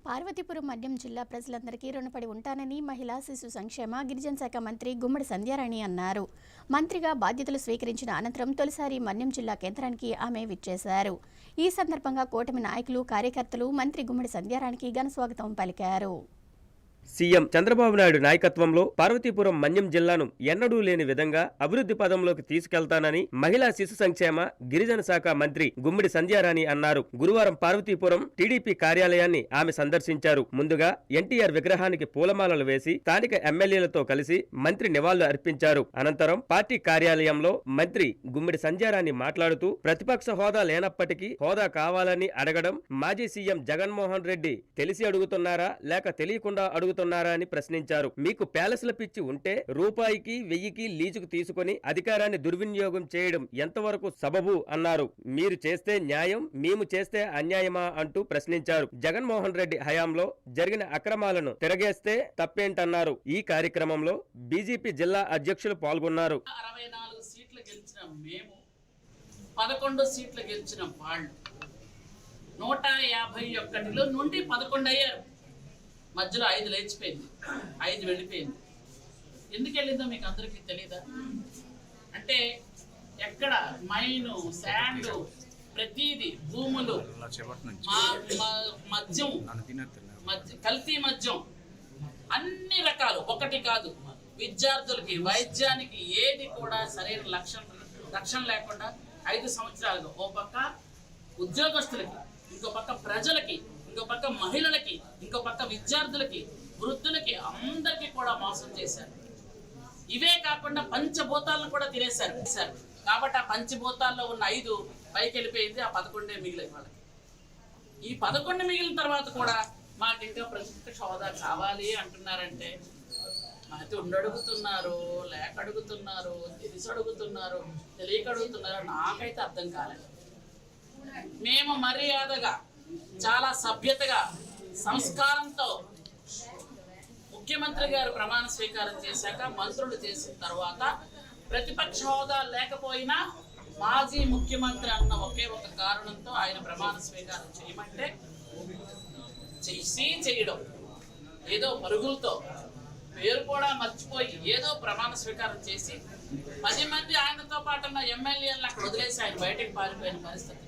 పార్వతీపురం మన్యం జిల్లా ప్రజలందరికీ రుణపడి ఉంటానని మహిళా శిశు సంక్షేమ గిరిజన శాఖ మంత్రి గుమ్మడి సంధ్యారాణి అన్నారు. మంత్రిగా బాధ్యతలు స్వీకరించిన అనంతరం తొలిసారి మన్యం జిల్లా కేంద్రానికి ఆమె విచ్చేశారు. ఈ సందర్భంగా కూటమి నాయకులు, కార్యకర్తలు మంత్రి గుమ్మడి సంధ్యారాణికి ఘన స్వాగతం పలికారు. సీఎం చంద్రబాబు నాయుడు నాయకత్వంలో పార్వతీపురం మన్యం జిల్లాను ఎన్నడూ లేని విధంగా అభివృద్ధి పదంలోకి తీసుకెళ్తానని మహిళా శిశు సంక్షేమ గిరిజన శాఖ మంత్రి గుమ్మడి సంధ్యారాణి అన్నారు. గురువారం పార్వతీపురం టీడీపీ కార్యాలయాన్ని ఆమె సందర్శించారు. ముందుగా ఎన్టీఆర్ విగ్రహానికి పూలమాలలు వేసి స్థానిక ఎమ్మెల్యేలతో కలిసి మంత్రి నివాళులు అర్పించారు. అనంతరం పార్టీ కార్యాలయంలో మంత్రి గుమ్మడి సంధ్యారాణి మాట్లాడుతూ ప్రతిపక్ష హోదా లేనప్పటికీ హోదా కావాలని అడగడం మాజీ సీఎం జగన్మోహన్ రెడ్డి తెలిసి అడుగుతున్నారా లేక తెలియకుండా అడుగుతున్నారా అని ప్రశ్నించారు. మీకు ప్యాలెస్ల పిచ్చి ఉంటే రూపాయికి 1000కి లీజుకు తీసుకుని అధికారాన్ని దుర్వినియోగం చేయడం ఎంతవరకు సబబు అన్నారు. మీరు చేస్తే న్యాయం, మేము చేస్తే అన్యాయమా అంటూ ప్రశ్నించారు. జగన్మోహన్ రెడ్డి హయాంలో జరిగిన అక్రమాలను తిరగేస్తే తప్పేంటన్నారు. ఈ కార్యక్రమంలో బీజేపీ జిల్లా అధ్యక్షులు పాల్గొన్నారు. 64 సీట్లు గెలిచిన మేము, 11 సీట్లు గెలిచిన వాళ్ళు 151లో నుండి 11 అయ్యారు. మధ్యలో 5 లేచిపోయింది, 5 వెళ్ళిపోయింది. ఎందుకు వెళ్ళిందో మీకు అందరికీ తెలీదా? అంటే ఎక్కడ మైను, శాండ్, ప్రతిదీ, భూములు, మద్యం, కల్తీ మద్యం, అన్ని రకాలు, ఒకటి కాదు. విద్యార్థులకి, వైద్యానికి ఏది కూడా సరైన రక్షణ లేకుండా 5 సంవత్సరాలుగా ఓ పక్క ఉద్యోగస్తులకి, ఇంకో పక్క ప్రజలకి, ఇంకో పక్క మహిళలకి, ఇంకో పక్క విద్యార్థులకి, వృద్ధులకి, అందరికీ కూడా మోసం చేశారు. ఇవే కాకుండా పంచభూతాలను కూడా తినేశారు. కాబట్టి ఆ పంచభూతాల్లో ఉన్న 5 పైకి వెళ్ళిపోయింది, ఆ 11 మిగిలిన వాళ్ళకి. ఈ 11 మిగిలిన తర్వాత కూడా మాకు ఇంకా ప్రతిపక్ష హోదా కావాలి అంటున్నారంటే మాకు ఉండడుగుతున్నారు, లేక అడుగుతున్నారు, తెలిసి అడుగుతున్నారు, తెలియక అడుగుతున్నారు, నాకైతే అర్థం కాలేదు. మేము మర్యాదగా, చాలా సభ్యతగా, సంస్కారంతో ముఖ్యమంత్రి గారు ప్రమాణ స్వీకారం చేశాక, మంత్రులు చేసిన తర్వాత ప్రతిపక్ష హోదా లేకపోయినా మాజీ ముఖ్యమంత్రి అన్న ఒకే ఒక కారణంతో ఆయన ప్రమాణ స్వీకారం చేయమంటే చేయడం, ఏదో పరుగులతో పేరు కూడా మర్చిపోయి ఏదో ప్రమాణ స్వీకారం చేసి 10 మంది ఆయనతో పాటు ఉన్న ఎమ్మెల్యేలను అక్కడ వదిలేసి ఆయన బయటకు పారిపోయిన పరిస్థితి.